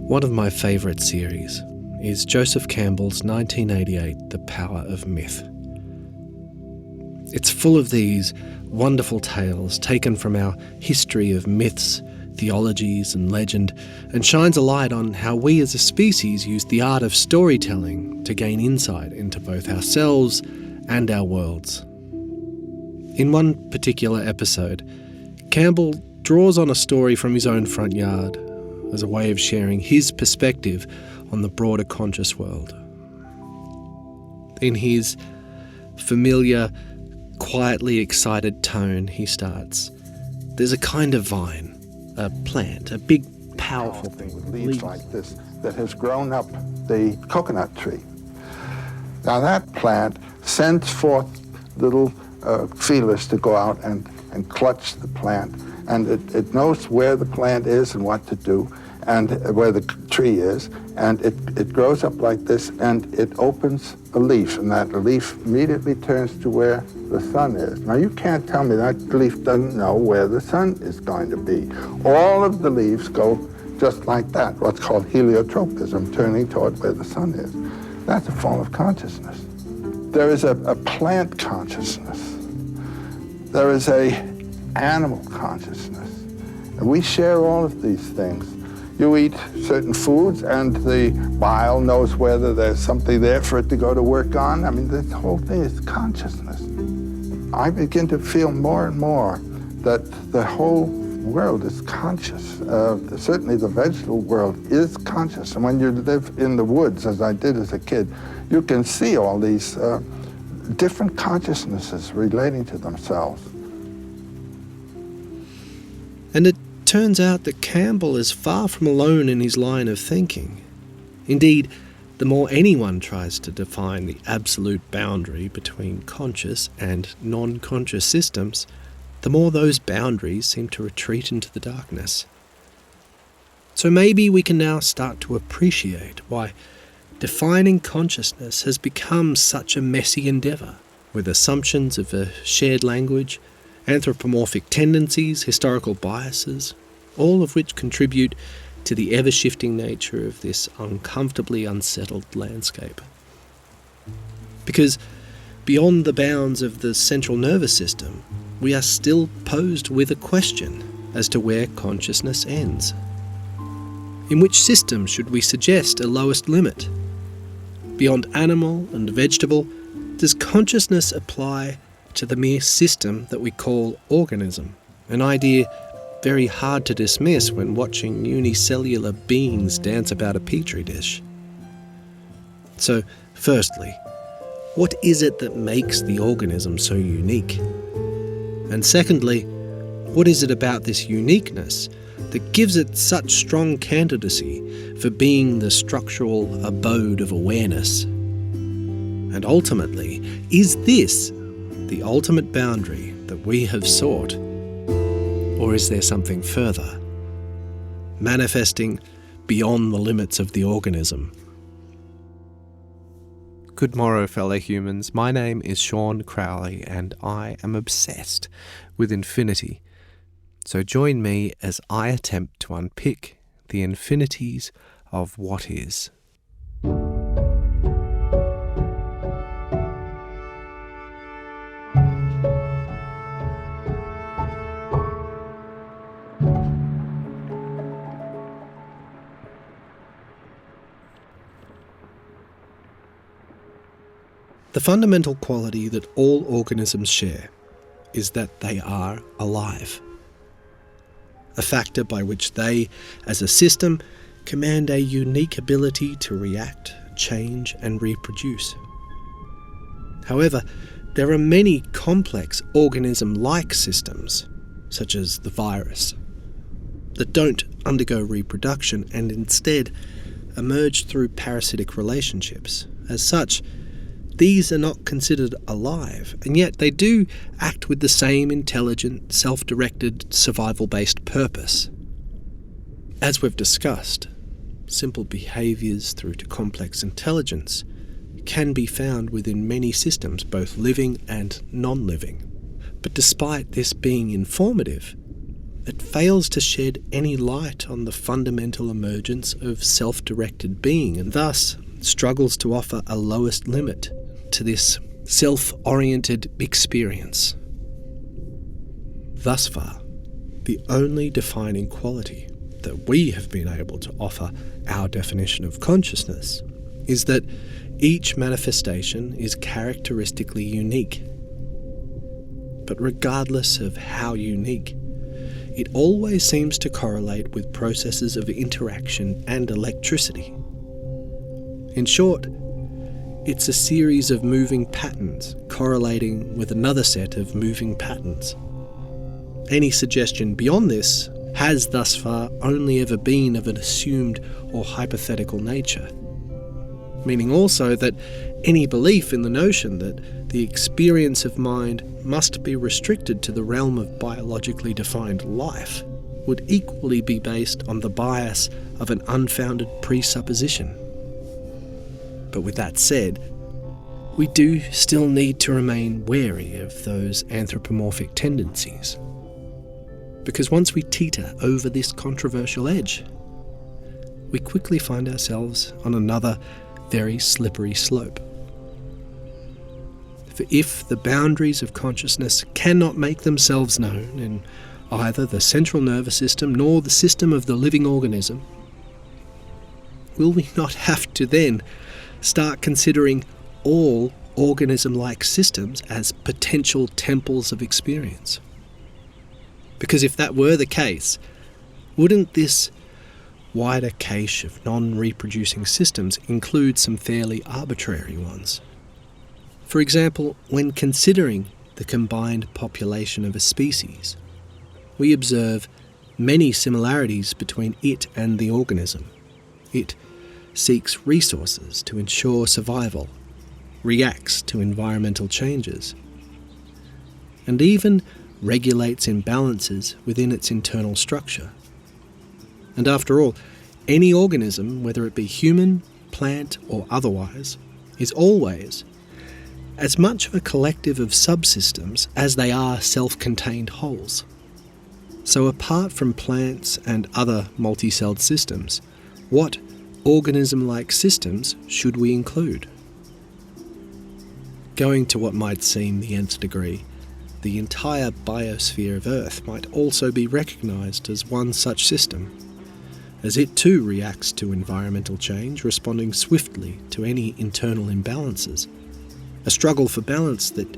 One of my favourite series is Joseph Campbell's 1988 The Power of Myth. It's full of these wonderful tales taken from our history of myths, theologies and legend, and shines a light on how we as a species use the art of storytelling to gain insight into both ourselves and our worlds. In one particular episode, Campbell draws on a story from his own front yard as a way of sharing his perspective on the broader conscious world. In his familiar, quietly excited tone, he starts, "There's a kind of vine, a plant, a big, powerful thing with leaves like this that has grown up the coconut tree. Now that plant sends forth little feelers to go out and clutch the plant, and it knows where the plant is and what to do, and where the tree is, and it grows up like this, and it opens a leaf, and that leaf immediately turns to where the sun is. Now you can't tell me that leaf doesn't know where the sun is going to be. All of the leaves go just like that, what's called heliotropism, turning toward where the sun is. That's a form of consciousness. There is a plant consciousness. There is a animal consciousness. And we share all of these things. You eat certain foods and the bile knows whether there's something there for it to go to work on. I mean, this whole thing is consciousness. I begin to feel more and more that the whole world is conscious. Certainly the vegetable world is conscious. And when you live in the woods, as I did as a kid, you can see all these different consciousnesses relating to themselves. And it turns out that Campbell is far from alone in his line of thinking. Indeed, the more anyone tries to define the absolute boundary between conscious and non-conscious systems, the more those boundaries seem to retreat into the darkness. So maybe we can now start to appreciate why defining consciousness has become such a messy endeavour, with assumptions of a shared language, anthropomorphic tendencies, historical biases, all of which contribute to the ever-shifting nature of this uncomfortably unsettled landscape. Because beyond the bounds of the central nervous system, we are still posed with a question as to where consciousness ends. In which system should we suggest a lowest limit? Beyond animal and vegetable, does consciousness apply to the mere system that we call organism, an idea very hard to dismiss when watching unicellular beings dance about a petri dish? So, firstly, what is it that makes the organism so unique? And secondly, what is it about this uniqueness that gives it such strong candidacy for being the structural abode of awareness? And ultimately, is this the ultimate boundary that we have sought? Or is there something further, manifesting beyond the limits of the organism? Good morrow, fellow humans. My name is Sean Crowley, and I am obsessed with infinity. So join me as I attempt to unpick the infinities of what is. The fundamental quality that all organisms share is that they are alive, a factor by which they, as a system, command a unique ability to react, change, and reproduce. However, there are many complex organism-like systems, such as the virus, that don't undergo reproduction and instead emerge through parasitic relationships. As such, these are not considered alive, and yet they do act with the same intelligent, self-directed, survival-based purpose. As we've discussed, simple behaviours through to complex intelligence can be found within many systems, both living and non-living. But despite this being informative, it fails to shed any light on the fundamental emergence of self-directed being, and thus struggles to offer a lowest limit to this self-oriented experience. Thus far, the only defining quality that we have been able to offer our definition of consciousness is that each manifestation is characteristically unique. But regardless of how unique, it always seems to correlate with processes of interaction and electricity. In short, it's a series of moving patterns correlating with another set of moving patterns. Any suggestion beyond this has thus far only ever been of an assumed or hypothetical nature, meaning also that any belief in the notion that the experience of mind must be restricted to the realm of biologically defined life would equally be based on the bias of an unfounded presupposition. But with that said, we do still need to remain wary of those anthropomorphic tendencies. Because once we teeter over this controversial edge, we quickly find ourselves on another very slippery slope. For if the boundaries of consciousness cannot make themselves known in either the central nervous system nor the system of the living organism, will we not have to then start considering all organism-like systems as potential temples of experience? Because if that were the case, wouldn't this wider cache of non-reproducing systems include some fairly arbitrary ones? For example, when considering the combined population of a species, we observe many similarities between it and the organism. It seeks resources to ensure survival, reacts to environmental changes, and even regulates imbalances within its internal structure. And after all, any organism, whether it be human, plant, or otherwise, is always as much of a collective of subsystems as they are self-contained wholes. So apart from plants and other multi-celled systems, what organism-like systems should we include? Going to what might seem the nth degree, the entire biosphere of Earth might also be recognised as one such system, as it too reacts to environmental change, responding swiftly to any internal imbalances, a struggle for balance that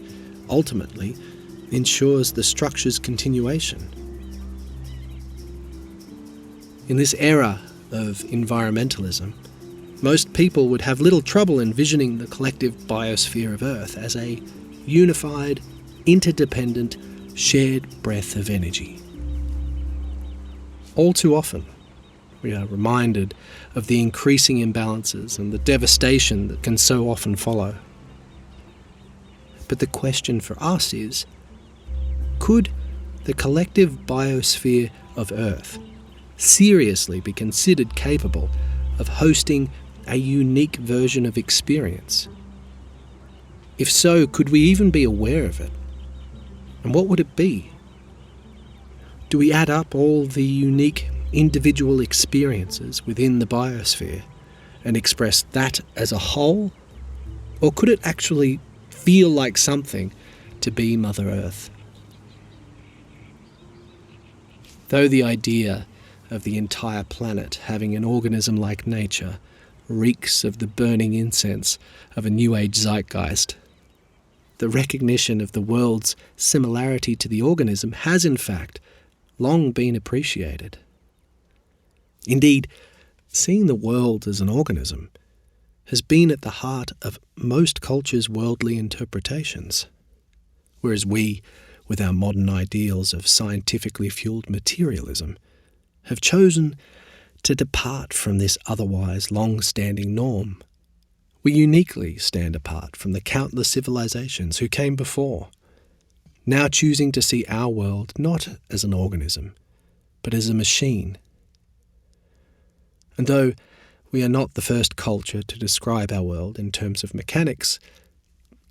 ultimately ensures the structure's continuation. In this era of environmentalism, most people would have little trouble envisioning the collective biosphere of Earth as a unified, interdependent, shared breath of energy. All too often, we are reminded of the increasing imbalances and the devastation that can so often follow. But the question for us is, could the collective biosphere of Earth seriously be considered capable of hosting a unique version of experience? If so, could we even be aware of it? And what would it be? Do we add up all the unique individual experiences within the biosphere and express that as a whole? Or could it actually feel like something to be Mother Earth? Though the idea of the entire planet having an organism like nature reeks of the burning incense of a New Age zeitgeist, the recognition of the world's similarity to the organism has in fact long been appreciated. Indeed, seeing the world as an organism has been at the heart of most cultures' worldly interpretations, whereas we, with our modern ideals of scientifically fueled materialism, have chosen to depart from this otherwise long-standing norm. We uniquely stand apart from the countless civilizations who came before, now choosing to see our world not as an organism, but as a machine. And though we are not the first culture to describe our world in terms of mechanics,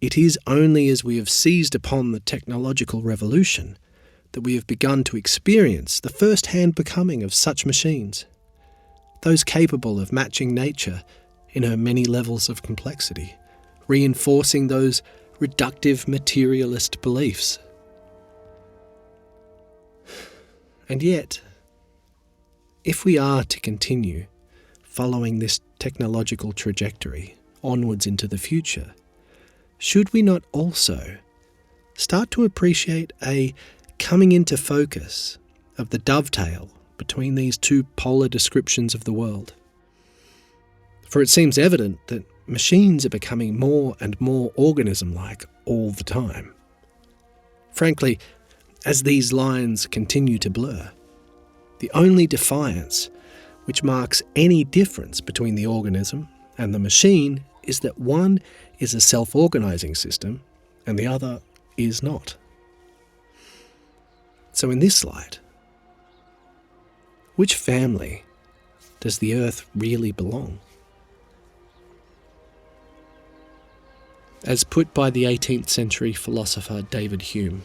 it is only as we have seized upon the technological revolution that we have begun to experience the first-hand becoming of such machines, those capable of matching nature in her many levels of complexity, reinforcing those reductive materialist beliefs. And yet, if we are to continue following this technological trajectory onwards into the future, should we not also start to appreciate a coming into focus of the dovetail between these two polar descriptions of the world? For it seems evident that machines are becoming more and more organism-like all the time. Frankly, as these lines continue to blur, the only defiance which marks any difference between the organism and the machine is that one is a self-organising system and the other is not. So in this light, which family does the Earth really belong? As put by the 18th century philosopher David Hume,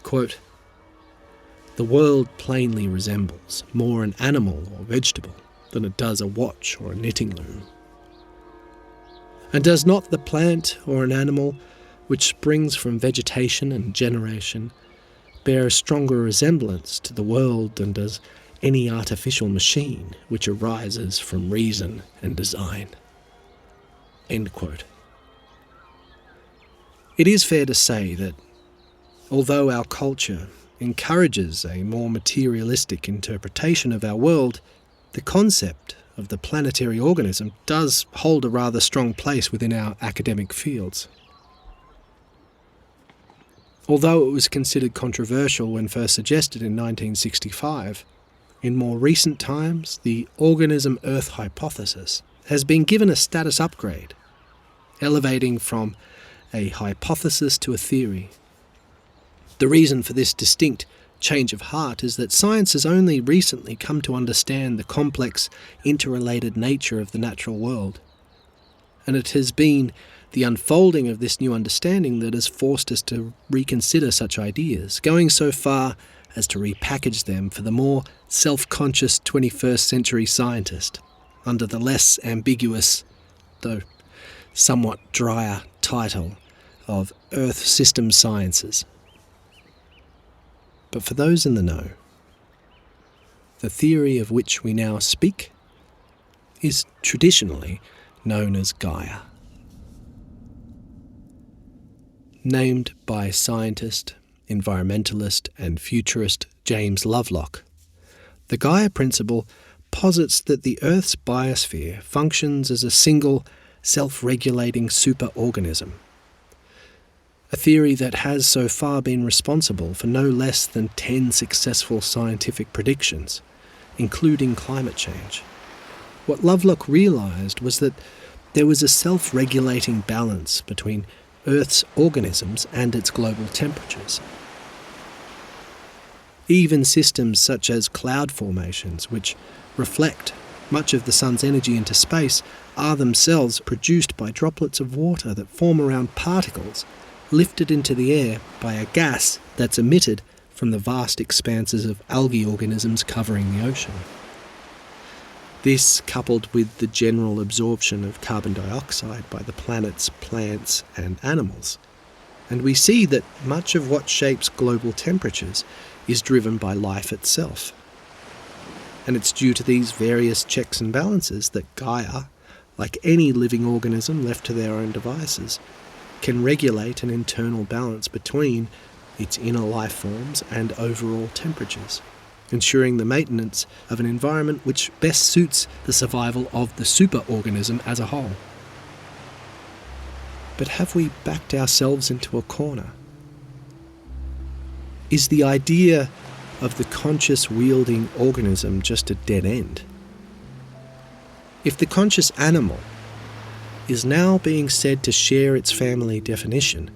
quote, "The world plainly resembles more an animal or vegetable than it does a watch or a knitting loom. And does not the plant or an animal which springs from vegetation and generation bear a stronger resemblance to the world than does any artificial machine which arises from reason and design?" End quote. It is fair to say that although our culture encourages a more materialistic interpretation of our world, the concept of the planetary organism does hold a rather strong place within our academic fields. Although it was considered controversial when first suggested in 1965, in more recent times the organism Earth hypothesis has been given a status upgrade, elevating from a hypothesis to a theory. The reason for this distinct change of heart is that science has only recently come to understand the complex, interrelated nature of the natural world. And it has been the unfolding of this new understanding that has forced us to reconsider such ideas, going so far as to repackage them for the more self-conscious 21st century scientist, under the less ambiguous, though somewhat drier, title of Earth System Sciences. But for those in the know, the theory of which we now speak is traditionally known as Gaia. Named by scientist, environmentalist and futurist James Lovelock, the Gaia principle posits that the Earth's biosphere functions as a single, self-regulating superorganism, a theory that has so far been responsible for no less than 10 successful scientific predictions, including climate change. What Lovelock realised was that there was a self-regulating balance between Earth's organisms and its global temperatures. Even systems such as cloud formations, which reflect much of the sun's energy into space, are themselves produced by droplets of water that form around particles lifted into the air by a gas that's emitted from the vast expanses of algae organisms covering the ocean. This, coupled with the general absorption of carbon dioxide by the planet's plants and animals, and we see that much of what shapes global temperatures is driven by life itself. And it's due to these various checks and balances that Gaia, like any living organism left to their own devices, can regulate an internal balance between its inner life forms and overall temperatures, ensuring the maintenance of an environment which best suits the survival of the superorganism as a whole. But have we backed ourselves into a corner? Is the idea of the conscious wielding organism just a dead end? If the conscious animal is now being said to share its family definition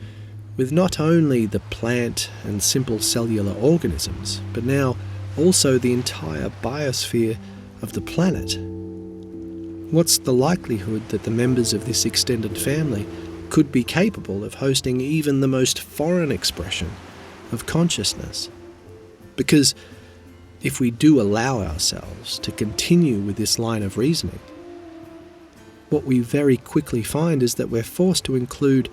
with not only the plant and simple cellular organisms, but now also the entire biosphere of the planet, what's the likelihood that the members of this extended family could be capable of hosting even the most foreign expression of consciousness. Because if we do allow ourselves to continue with this line of reasoning, what we very quickly find is that we're forced to include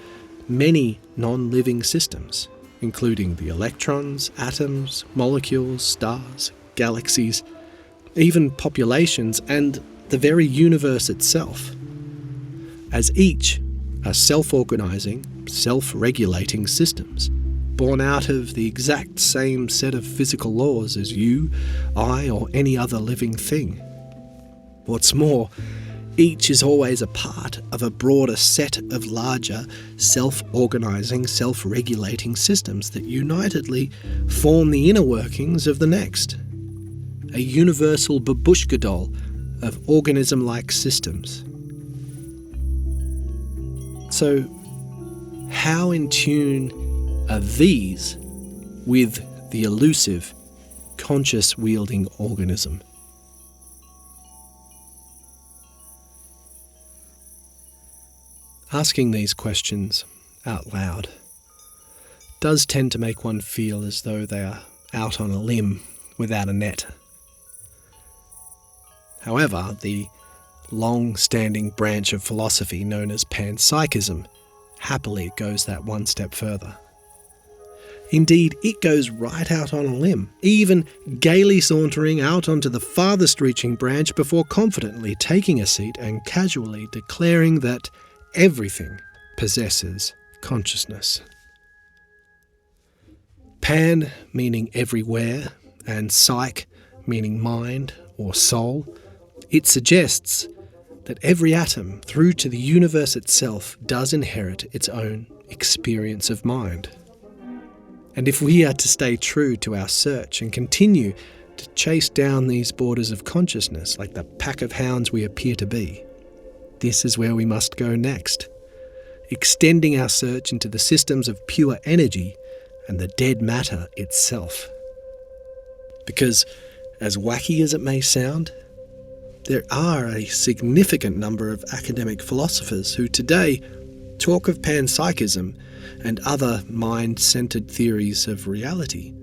many non-living systems, including the electrons, atoms, molecules, stars, galaxies, even populations, and the very universe itself, as each are self-organising, self-regulating systems, born out of the exact same set of physical laws as you, I, or any other living thing. What's more, each is always a part of a broader set of larger, self-organising, self-regulating systems that unitedly form the inner workings of the next. A universal babushka doll of organism-like systems. So, how in tune are these with the elusive, conscious-wielding organism? Asking these questions out loud does tend to make one feel as though they are out on a limb without a net. However, the long-standing branch of philosophy known as Panpsychism happily goes that one step further. Indeed, it goes right out on a limb, even gaily sauntering out onto the farthest reaching branch before confidently taking a seat and casually declaring that everything possesses consciousness. Pan meaning everywhere, and psyche meaning mind or soul, it suggests that every atom, through to the universe itself, does inherit its own experience of mind. And if we are to stay true to our search and continue to chase down these borders of consciousness like the pack of hounds we appear to be, this is where we must go next, extending our search into the systems of pure energy and the dead matter itself. Because, as wacky as it may sound, there are a significant number of academic philosophers who today talk of panpsychism and other mind-centered theories of reality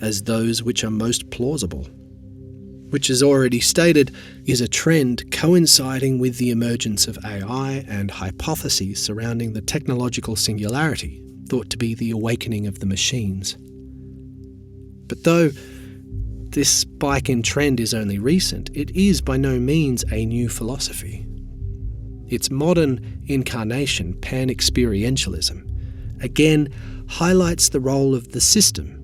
as those which are most plausible, which, as already stated, is a trend coinciding with the emergence of AI and hypotheses surrounding the technological singularity, thought to be the awakening of the machines. But though this spike in trend is only recent, it is by no means a new philosophy. Its modern incarnation, pan-experientialism, again highlights the role of the system,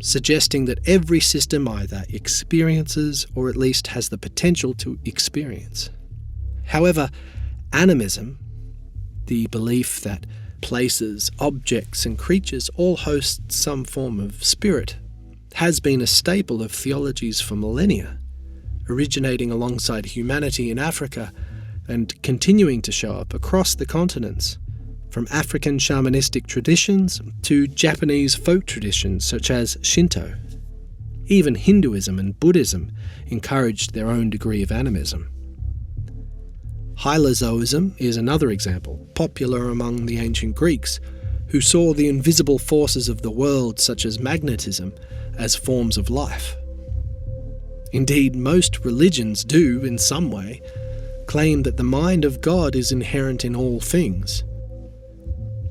suggesting that every system either experiences or at least has the potential to experience. However, animism, the belief that places, objects and creatures all host some form of spirit, has been a staple of theologies for millennia, originating alongside humanity in Africa and continuing to show up across the continents, from African shamanistic traditions to Japanese folk traditions such as Shinto. Even Hinduism and Buddhism encouraged their own degree of animism. Hylozoism is another example, popular among the ancient Greeks, who saw the invisible forces of the world, such as magnetism, as forms of life. Indeed, most religions do, in some way, claim that the mind of God is inherent in all things.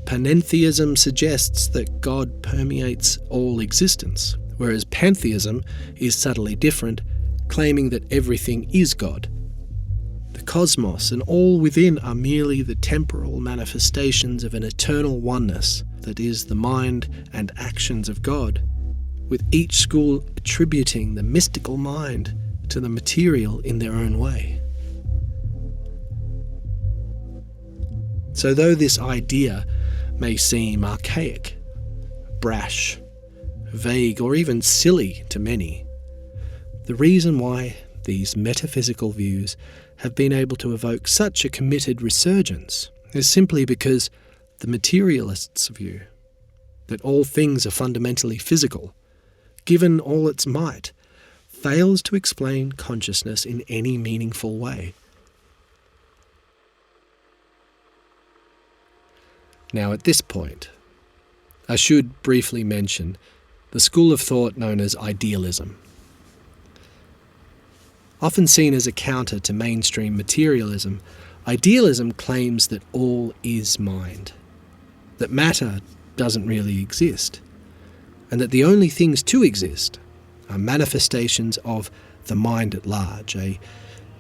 Panentheism suggests that God permeates all existence, whereas pantheism is subtly different, claiming that everything is God. The cosmos and all within are merely the temporal manifestations of an eternal oneness that is the mind and actions of God, with each school attributing the mystical mind to the material in their own way. So though this idea may seem archaic, brash, vague, or even silly to many, the reason why these metaphysical views have been able to evoke such a committed resurgence is simply because the materialists' view, that all things are fundamentally physical, given all its might, fails to explain consciousness in any meaningful way. Now, at this point, I should briefly mention the school of thought known as idealism. Often seen as a counter to mainstream materialism, idealism claims that all is mind, that matter doesn't really exist, and that the only things to exist are manifestations of the mind at large, a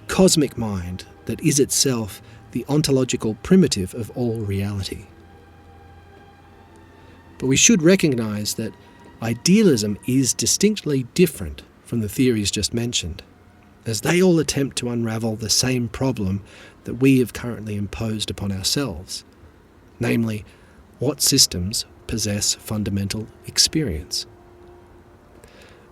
cosmic mind that is itself the ontological primitive of all reality. But we should recognise that idealism is distinctly different from the theories just mentioned, as they all attempt to unravel the same problem that we have currently imposed upon ourselves, namely, what systems possess fundamental experience.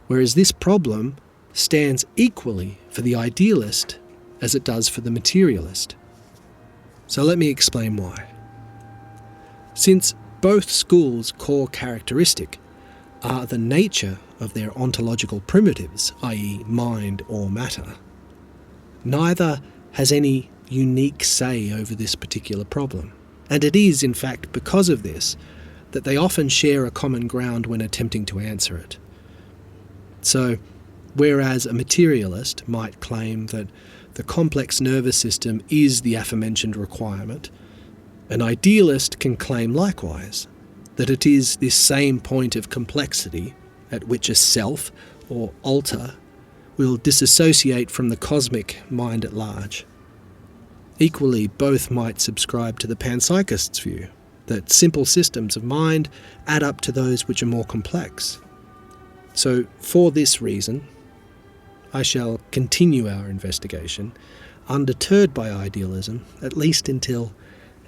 Whereas this problem stands equally for the idealist as it does for the materialist. So let me explain why. Since both schools' core characteristic are the nature of their ontological primitives, i.e. mind or matter, neither has any unique say over this particular problem. And it is, in fact, because of this that they often share a common ground when attempting to answer it. So, whereas a materialist might claim that the complex nervous system is the aforementioned requirement, an idealist can claim likewise that it is this same point of complexity at which a self, or alter, will disassociate from the cosmic mind at large. Equally, both might subscribe to the panpsychist's view that simple systems of mind add up to those which are more complex. So, for this reason, I shall continue our investigation, undeterred by idealism, at least until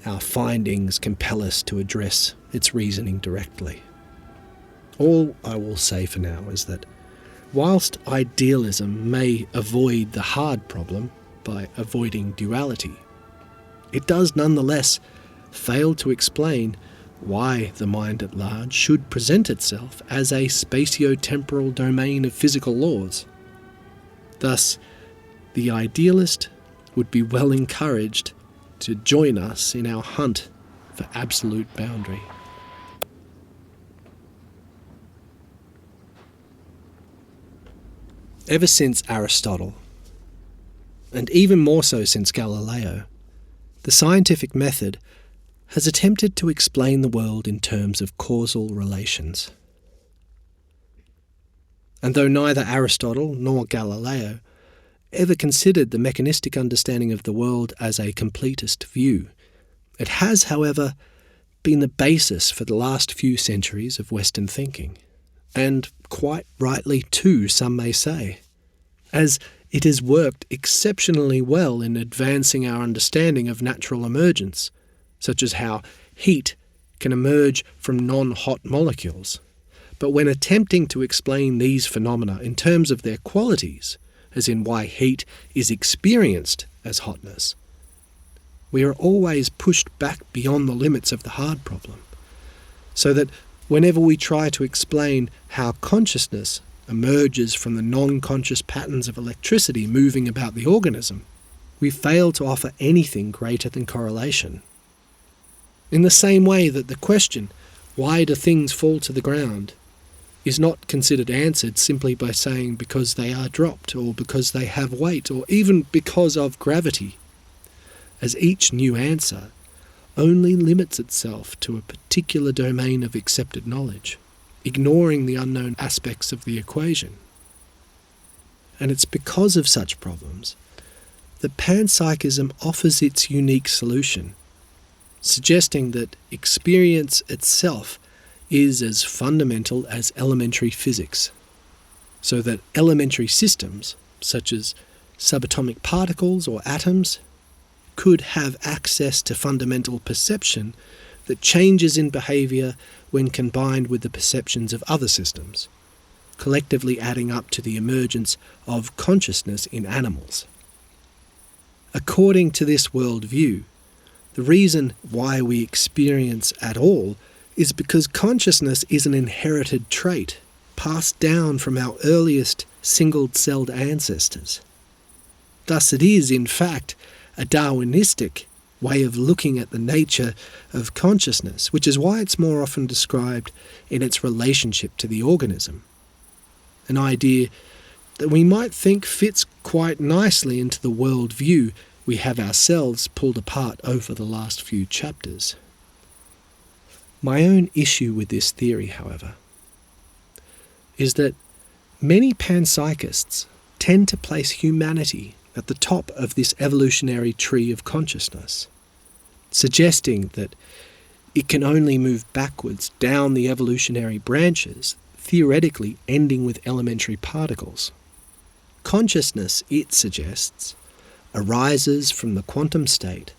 our findings compel us to address its reasoning directly. All I will say for now is that, whilst idealism may avoid the hard problem by avoiding duality, it does nonetheless fail to explain why the mind at large should present itself as a spatio-temporal domain of physical laws. Thus, the idealist would be well encouraged to join us in our hunt for absolute boundary. Ever since Aristotle, and even more so since Galileo, the scientific method has attempted to explain the world in terms of causal relations. And though neither Aristotle nor Galileo ever considered the mechanistic understanding of the world as a completist view, it has, however, been the basis for the last few centuries of Western thinking, and quite rightly too, some may say, as it has worked exceptionally well in advancing our understanding of natural emergence, such as how heat can emerge from non-hot molecules. But when attempting to explain these phenomena in terms of their qualities, as in why heat is experienced as hotness, we are always pushed back beyond the limits of the hard problem, so that whenever we try to explain how consciousness emerges from the non-conscious patterns of electricity moving about the organism, we fail to offer anything greater than correlation. In the same way that the question, why do things fall to the ground, is not considered answered simply by saying because they are dropped, or because they have weight, or even because of gravity, as each new answer only limits itself to a particular domain of accepted knowledge, ignoring the unknown aspects of the equation. And it's because of such problems that panpsychism offers its unique solution, suggesting that experience itself is as fundamental as elementary physics, so that elementary systems, such as subatomic particles or atoms, could have access to fundamental perception that changes in behaviour when combined with the perceptions of other systems, collectively adding up to the emergence of consciousness in animals. According to this worldview, the reason why we experience at all is because consciousness is an inherited trait, passed down from our earliest single-celled ancestors. Thus it is, in fact, a Darwinistic way of looking at the nature of consciousness, which is why it's more often described in its relationship to the organism. An idea that we might think fits quite nicely into the worldview we have ourselves pulled apart over the last few chapters. My own issue with this theory, however, is that many panpsychists tend to place humanity at the top of this evolutionary tree of consciousness, suggesting that it can only move backwards down the evolutionary branches, theoretically ending with elementary particles. Consciousness, it suggests, arises from the quantum state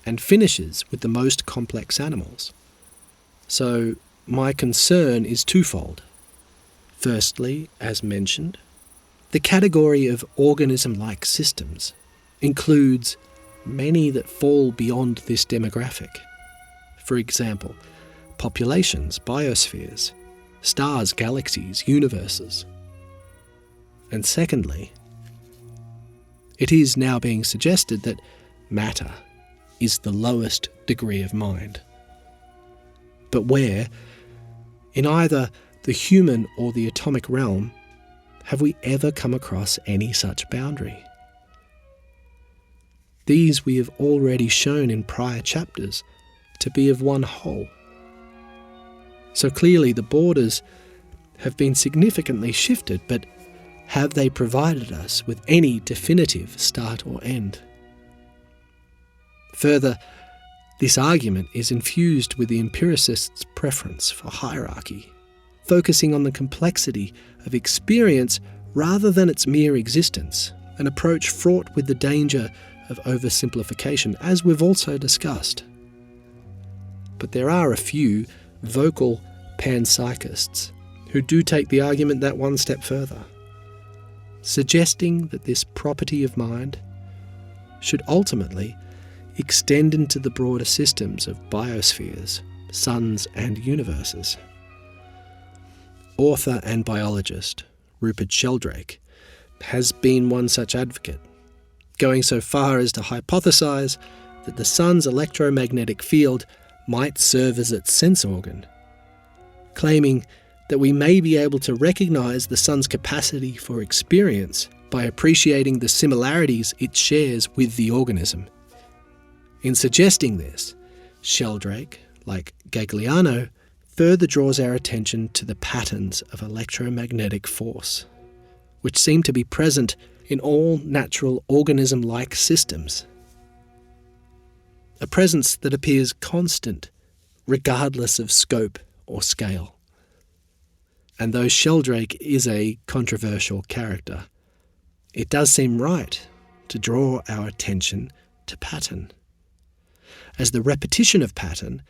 and finishes with the most complex animals. So my concern is twofold. Firstly, as mentioned, the category of organism-like systems includes many that fall beyond this demographic. For example, populations, biospheres, stars, galaxies, universes. And secondly, it is now being suggested that matter is the lowest degree of mind. But where, in either the human or the atomic realm, have we ever come across any such boundary? These we have already shown in prior chapters to be of one whole. So clearly the borders have been significantly shifted, but have they provided us with any definitive start or end? Further, this argument is infused with the empiricist's preference for hierarchy, focusing on the complexity of experience rather than its mere existence, an approach fraught with the danger of oversimplification, as we've also discussed. But there are a few vocal panpsychists who do take the argument that one step further, suggesting that this property of mind should ultimately extend into the broader systems of biospheres, suns and universes. Author and biologist Rupert Sheldrake has been one such advocate, going so far as to hypothesize that the sun's electromagnetic field might serve as its sense organ, claiming that we may be able to recognize the sun's capacity for experience by appreciating the similarities it shares with the organism. In suggesting this, Sheldrake, like Gagliano, further draws our attention to the patterns of electromagnetic force, which seem to be present in all natural organism-like systems. A presence that appears constant, regardless of scope or scale. And though Sheldrake is a controversial character, it does seem right to draw our attention to pattern, as the repetition of pattern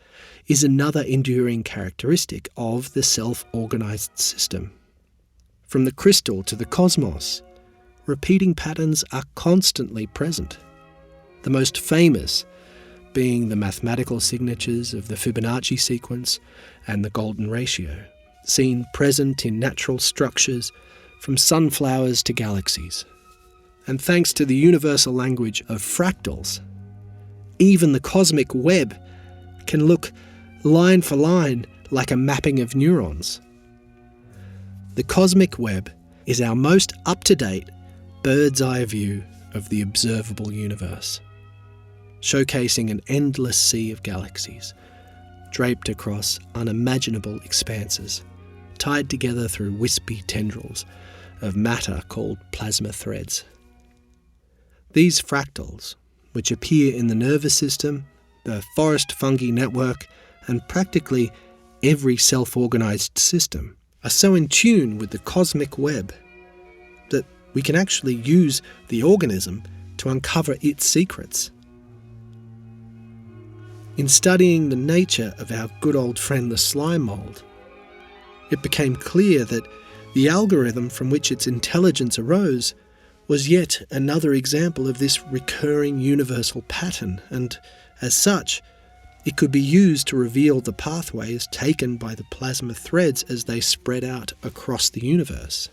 is another enduring characteristic of the self-organised system. From the crystal to the cosmos, repeating patterns are constantly present, the most famous being the mathematical signatures of the Fibonacci sequence and the golden ratio, seen present in natural structures from sunflowers to galaxies. And thanks to the universal language of fractals, even the cosmic web can look line for line like a mapping of neurons. The cosmic web is our most up-to-date bird's eye view of the observable universe, showcasing an endless sea of galaxies, draped across unimaginable expanses, tied together through wispy tendrils of matter called plasma threads. These fractals, which appear in the nervous system, the forest fungi network, and practically every self-organised system, are so in tune with the cosmic web that we can actually use the organism to uncover its secrets. In studying the nature of our good old friend the slime mould, it became clear that the algorithm from which its intelligence arose was yet another example of this recurring universal pattern, and as such, it could be used to reveal the pathways taken by the plasma threads as they spread out across the universe.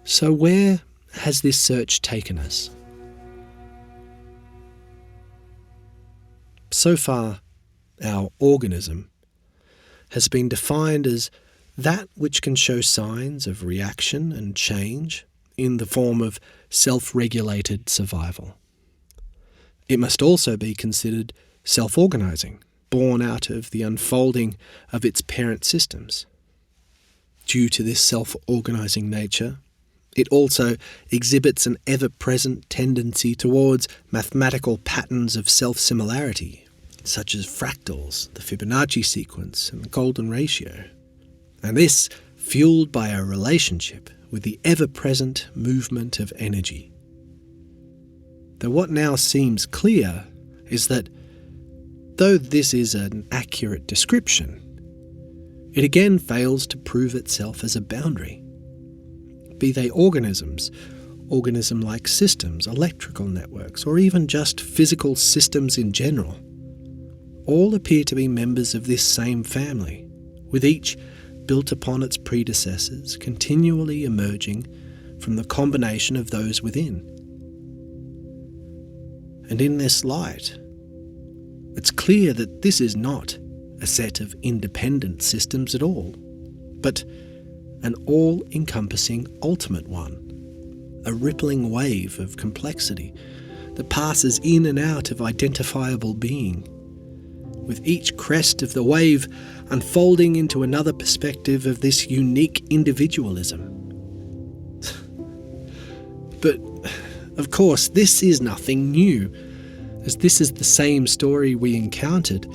So where has this search taken us? So far, our organism has been defined as that which can show signs of reaction and change in the form of self-regulated survival. It must also be considered self-organising, born out of the unfolding of its parent systems. Due to this self-organising nature, it also exhibits an ever-present tendency towards mathematical patterns of self-similarity, such as fractals, the Fibonacci sequence, and the golden ratio. And this fueled by a relationship with the ever-present movement of energy. Though what now seems clear is that, though this is an accurate description, it again fails to prove itself as a boundary. Be they organisms, organism-like systems, electrical networks, or even just physical systems in general, all appear to be members of this same family, with each built upon its predecessors, continually emerging from the combination of those within. And in this light, it's clear that this is not a set of independent systems at all, but an all-encompassing ultimate one, a rippling wave of complexity that passes in and out of identifiable being, with each crest of the wave unfolding into another perspective of this unique individualism. But, of course, this is nothing new, as this is the same story we encountered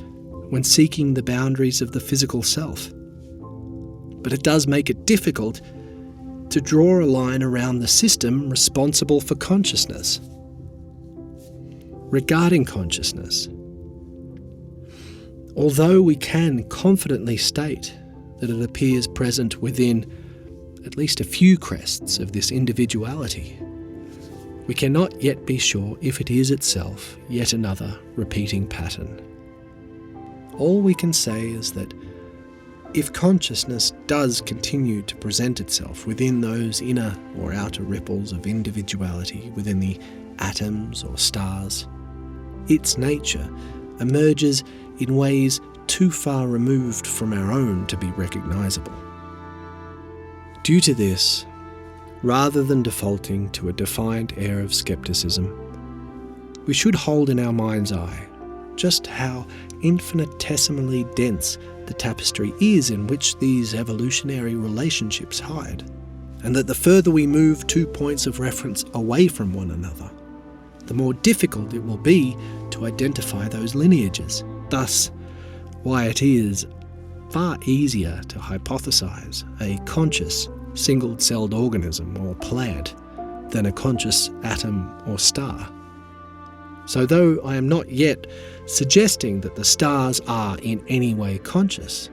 when seeking the boundaries of the physical self. But it does make it difficult to draw a line around the system responsible for consciousness. Regarding consciousness, although we can confidently state that it appears present within at least a few crests of this individuality, we cannot yet be sure if it is itself yet another repeating pattern. All we can say is that if consciousness does continue to present itself within those inner or outer ripples of individuality within the atoms or stars, its nature emerges in ways too far removed from our own to be recognisable. Due to this, rather than defaulting to a defiant air of scepticism, we should hold in our mind's eye just how infinitesimally dense the tapestry is in which these evolutionary relationships hide, and that the further we move 2 points of reference away from one another, the more difficult it will be to identify those lineages. Thus, why it is far easier to hypothesize a conscious, single-celled organism or plant than a conscious atom or star. So though I am not yet suggesting that the stars are in any way conscious,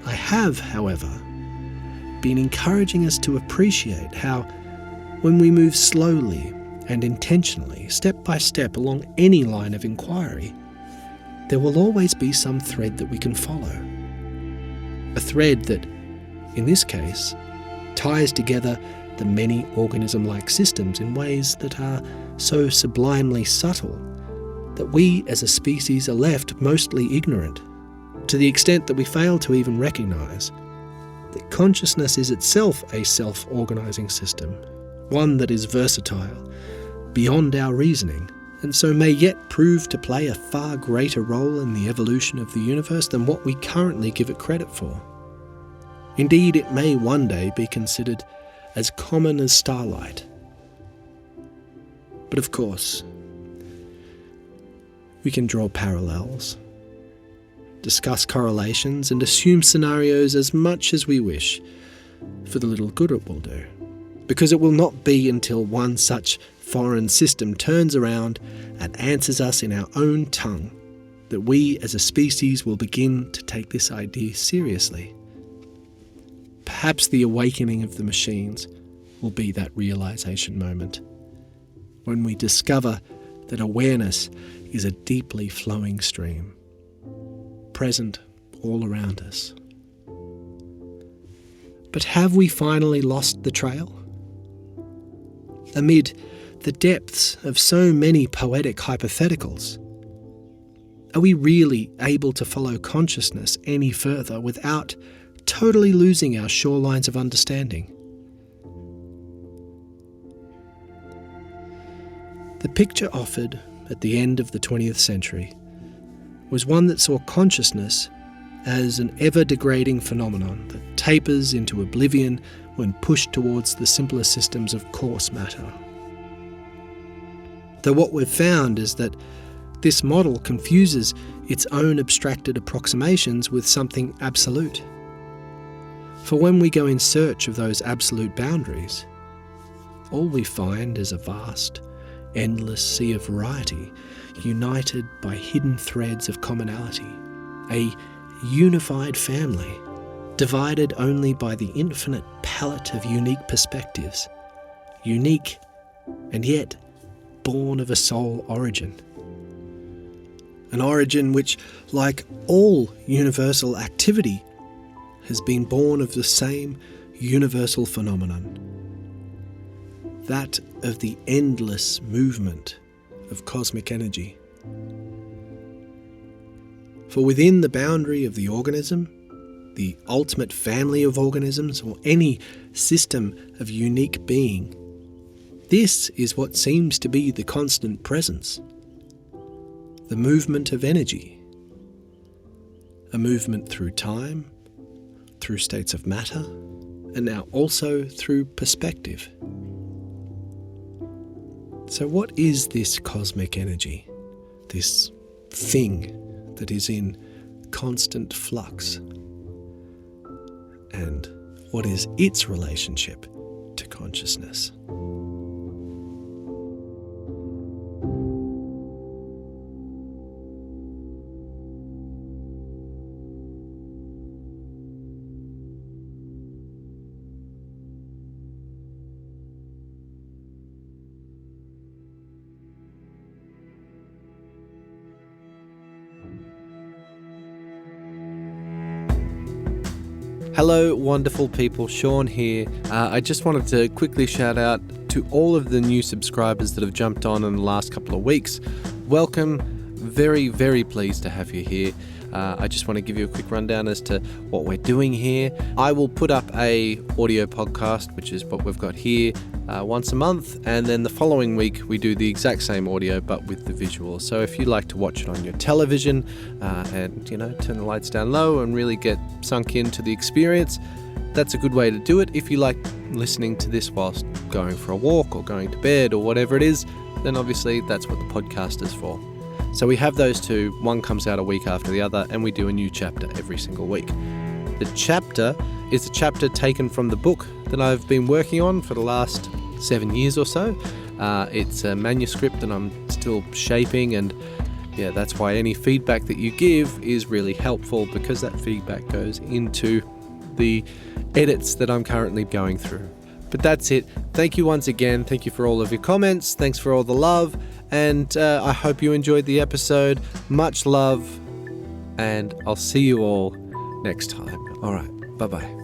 I have, however, been encouraging us to appreciate how, when we move slowly and intentionally, step by step along any line of inquiry, there will always be some thread that we can follow. A thread that, in this case, ties together the many organism-like systems in ways that are so sublimely subtle that we as a species are left mostly ignorant, to the extent that we fail to even recognise that consciousness is itself a self-organising system, one that is versatile, beyond our reasoning, and so may yet prove to play a far greater role in the evolution of the universe than what we currently give it credit for. Indeed, it may one day be considered as common as starlight. But of course, we can draw parallels, discuss correlations, and assume scenarios as much as we wish, for the little good it will do, because it will not be until one such foreign system turns around and answers us in our own tongue that we as a species will begin to take this idea seriously. Perhaps the awakening of the machines will be that realization moment, when we discover that awareness is a deeply flowing stream, present all around us. But have we finally lost the trail? Amid the depths of so many poetic hypotheticals, Are we really able to follow consciousness any further without totally losing our shorelines of understanding? The picture offered at the end of the 20th century was one that saw consciousness as an ever-degrading phenomenon that tapers into oblivion when pushed towards the simpler systems of coarse matter. Though what we've found is that this model confuses its own abstracted approximations with something absolute. For when we go in search of those absolute boundaries, all we find is a vast, endless sea of variety, united by hidden threads of commonality, a unified family, divided only by the infinite palette of unique perspectives, unique and yet born of a sole origin. An origin which, like all universal activity, has been born of the same universal phenomenon, that of the endless movement of cosmic energy. For within the boundary of the organism, the ultimate family of organisms, or any system of unique being, this is what seems to be the constant presence: the movement of energy, a movement through time, through states of matter, and now also through perspective. So what is this cosmic energy, this thing that is in constant flux? And what is its relationship to consciousness? Hello, wonderful people. Sean here. I just wanted to quickly shout out to all of the new subscribers that have jumped on in the last couple of weeks. Welcome. Very, very pleased to have you here. I just want to give you a quick rundown as to what we're doing here. I will put up a audio podcast, which is what we've got here, once a month, and then the following week we do the exact same audio but with the visual. So if you like to watch it on your television and turn the lights down low and really get sunk into the experience, that's a good way to do it. If you like listening to this whilst going for a walk or going to bed or whatever it is, then obviously that's what the podcast is for. So we have those two, one comes out a week after the other, and we do a new chapter every single week. The chapter is a chapter taken from the book that I've been working on for the last 7 years or so. It's a manuscript that I'm still shaping, and that's why any feedback that you give is really helpful, because that feedback goes into the edits that I'm currently going through. But that's it. Thank you once again. Thank you for all of your comments. Thanks for all the love. And I hope you enjoyed the episode. Much love. And I'll see you all next time. All right. Bye-bye.